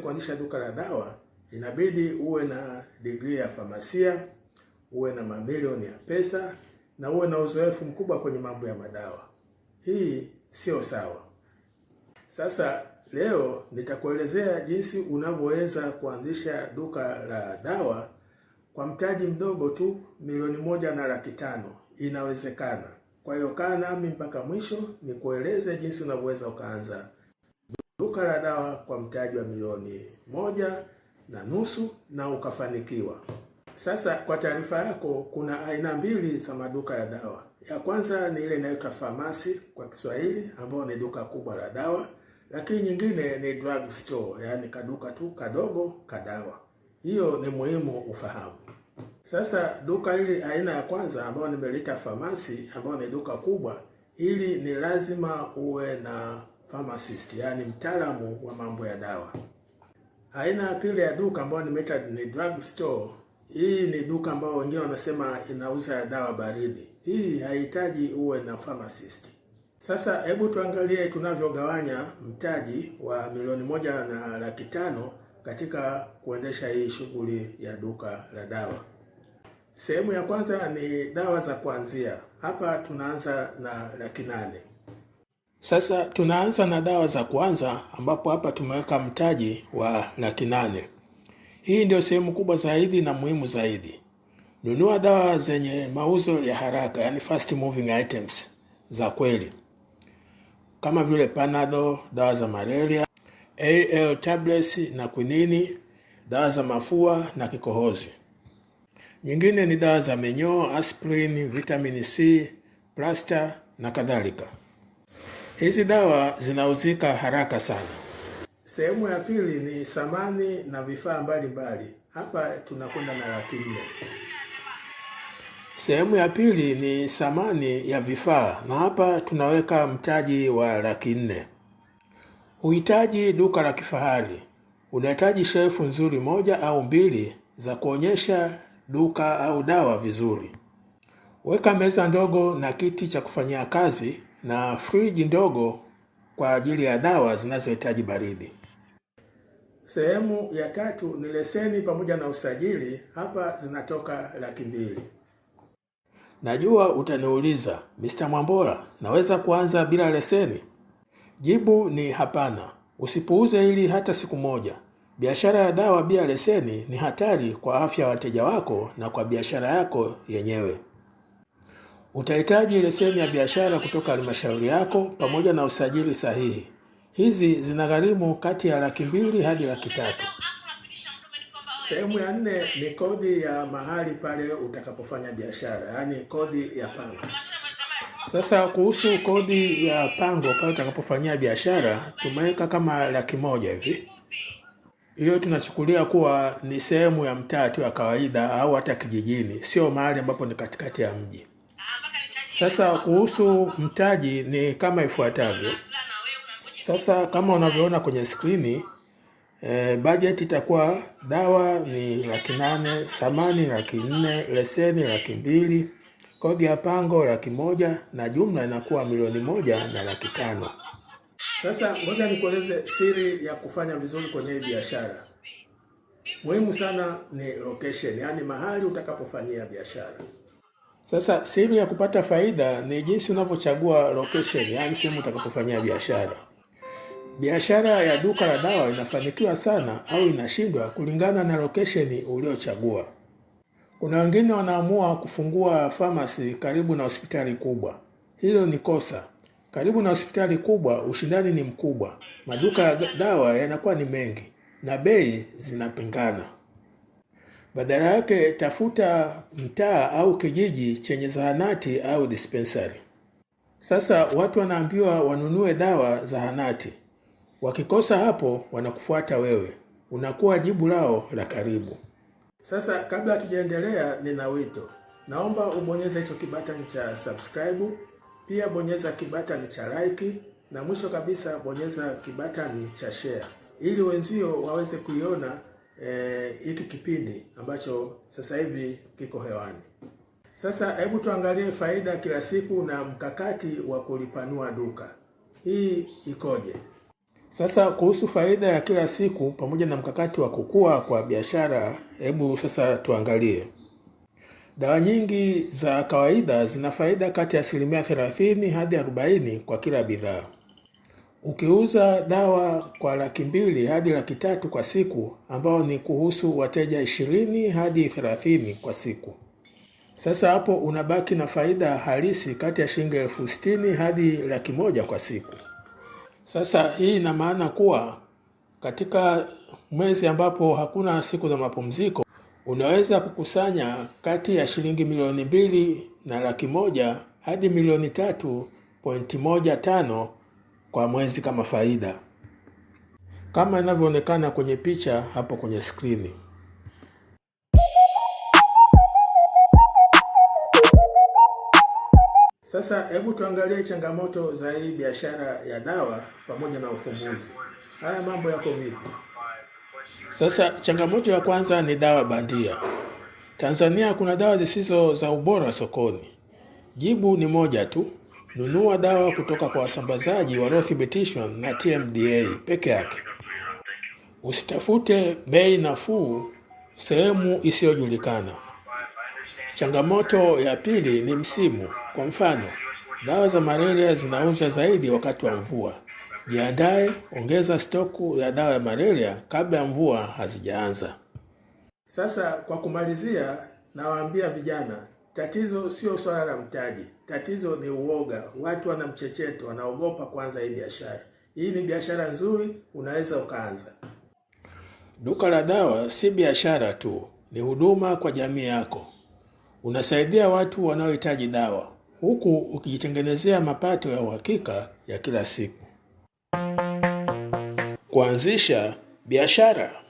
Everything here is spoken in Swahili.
Kuanzisha duka la dawa inabidi uwe na degree ya famasia, uwe na mamilioni ya pesa na uwe na uzoefu mkubwa kwenye mambo ya madawa. Hii sio sawa. Sasa leo nitakuelezea jinsi unavyoweza kuanzisha duka la dawa kwa mtaji mdogo tu, milioni 1.5. Inawezekana. Kwa hiyo kaa nami mpaka mwisho nikueleze jinsi unavyoweza ukaanza duka la dawa kwa mtaji wa milioni 1.5 na ukafanikiwa. Sasa kwa taarifa yako, kuna aina mbili za maduka ya dawa. Ya kwanza ni ile inaitwa pharmacy kwa Kiswahili, ambayo ni duka kubwa la dawa, lakini nyingine ni drug store, yaani kaduka tu kadogo kadawa. Hiyo ni muhimu ufahamu. Sasa duka hili aina ya kwanza, ambayo nimelita pharmacy, ambayo ni duka kubwa, hili ni lazima uwe na pharmacist, yaani mtaalamu wa mambo ya dawa. Aina ya pili ya duka ambayo nimeita ni drug store. Hii ni duka ambayo wengine wanasema inauza dawa baridi. Hii haihitaji uwe na pharmacist. Sasa hebu tuangalie tunavyogawanya mtaji wa milioni 1.5 katika kuendesha hii shughuli ya duka la dawa. Sehemu ya kwanza ni dawa za kuanzia. Hapa tunaanza na 800,000. Sasa tunaanza na dawa za kwanza, ambapo hapa tumeweka mtaji wa 800,000. Hii ndio sehemu kubwa zaidi na muhimu zaidi. Nunua dawa zenye mauzo ya haraka, yani fast moving items za kweli, kama vile Panadol, dawa za malaria, AL tablets na quinini, dawa za mafua na kikohozi. Nyingine ni dawa za minyoo, aspirin, vitamin C, plaster na kadhalika. Hizi dawa zinauzika haraka sana. Sehemu ya pili ni samani na vifaa mbalimbali. Hapa tunakwenda na 400,000. Sehemu ya pili ni samani ya vifaa, na hapa tunaweka mtaji wa 400,000. Huhitaji duka la kifahari. Unahitaji shelfu nzuri 1 au 2 za kuonyesha duka au dawa vizuri. Weka meza ndogo na kiti cha kufanyia kazi na friji ndogo kwa ajili ya dawa zinazohitaji baridi. Sehemu ya tatu ni leseni pamoja na usajili. Hapa zinatoka 200,000. Najua utaniuliza, Mr. Mwambola, naweza kuanza bila leseni? Jibu ni hapana. Usipuuze hili hata siku moja. Biashara ya dawa bila leseni ni hatari kwa afya ya wateja wako na kwa biashara yako yenyewe. Utahitaji leseni ya biashara kutoka halmashauri yako pamoja na usajili sahihi. Hizi zinagharimu kati ya 200,000 hadi 300,000. Sehemu ya 4 ni kodi ya mahali pale utakapofanya biashara, yaani kodi ya pango. Sasa kuhusu kodi ya pango pale utakapofanyia biashara, tumeweka kama 100,000 hivi. Hiyo tunachukulia kuwa ni sehemu ya mtaa tu ya kawaida au hata kijijini, sio mahali ambapo ni katikati ya mji. Sasa kuhusu mtaji ni kama ifuatavyo. Sasa kama unavyoona kwenye skrini, budget itakuwa dawa ni 800,000, samani 400,000, leseni 200,000, kodi ya pango 100,000 na jumla inakuwa milioni 1.5. Sasa ngoja nikueleze siri ya kufanya vizuri kwenye hii biashara. Muhimu sana ni location, yaani mahali utakapofanyia biashara. Sasa siri ya kupata faida ni jinsi unavyochagua location, yaani sehemu utakapofanyia biashara. Biashara ya duka la dawa inafanikiwa sana au inashindwa kulingana na location uliochagua. Kuna wengine wanaamua kufungua pharmacy karibu na hospitali kubwa. Hilo ni kosa. Karibu na hospitali kubwa ushindani ni mkubwa. Maduka ya dawa yanakuwa ni mengi na bei zinapingana. Badala yake tafuta mtaa au kijiji chenye zahanati au dispensary. Sasa watu wanaambiwa wanunue dawa zahanati. Wakikosa hapo wanakufuata wewe. Unakuwa jibu lao la karibu. Sasa kabla tujaendelea, nina wito. Naomba ubonyeze hicho kibatani cha subscribe, pia bonyeza kibatani cha like, na mwisho kabisa bonyeza kibatani cha share ili wenzio waweze kuiona hiki kipindi ambacho sasa hivi kiko hewani. Sasa hebu tuangalie faida kila siku na mkakati wa kulipanua duka. Hii ikoje? Sasa kuhusu faida ya kila siku pamoja na mkakati wa kukua kwa biashara, hebu sasa tuangalie. Dawa nyingi za kawaida zina faida kati ya 30% hadi 40% kwa kila bidhaa. Ukiuza dawa kwa 200,000 hadi 300,000 kwa siku, ambao ni kuhusu wateja 20 hadi 30 kwa siku. Sasa hapo unabaki na faida halisi kati ya shilingi 60,000 hadi 100,000 kwa siku. Sasa hii ina maana kuwa katika mwezi ambapo hakuna siku za mapumziko, unaweza kukusanya kati ya shilingi milioni 2.1 hadi milioni 3.15 kwa mwezi kama faida, kama inavyoonekana kwenye picha hapo kwenye skrini. Sasa hebu tuangalie changamoto za hii biashara ya dawa pamoja na ufumbuzi. Haya mambo yako vipi? Sasa changamoto ya kwanza ni dawa bandia. Tanzania kuna dawa zisizo za ubora sokoni. Jibu ni moja tu. Nunua dawa kutoka kwa wasambazaji waliothibitishwa na TMDA peke yake. Usitafute bei nafuu sehemu isiyojulikana. Changamoto ya pili ni msimu. Kwa mfano, dawa za malaria zinauzwa zaidi wakati wa mvua. Jiandae, ongeza stoku ya dawa ya malaria kabla ya mvua hazijaanza. Sasa kwa kumalizia, nawaambia vijana, tatizo sio swala la mtaji. Tatizo ni uoga. Watu wana mchecheto, wanaogopa kuanza hii biashara. Hii ni biashara nzuri, unaweza ukaanza. Duka la dawa si biashara tu, ni huduma kwa jamii yako. Unasaidia watu wanaohitaji dawa, huku ukijitengenezea mapato ya uhakika ya kila siku. Kuanzisha biashara.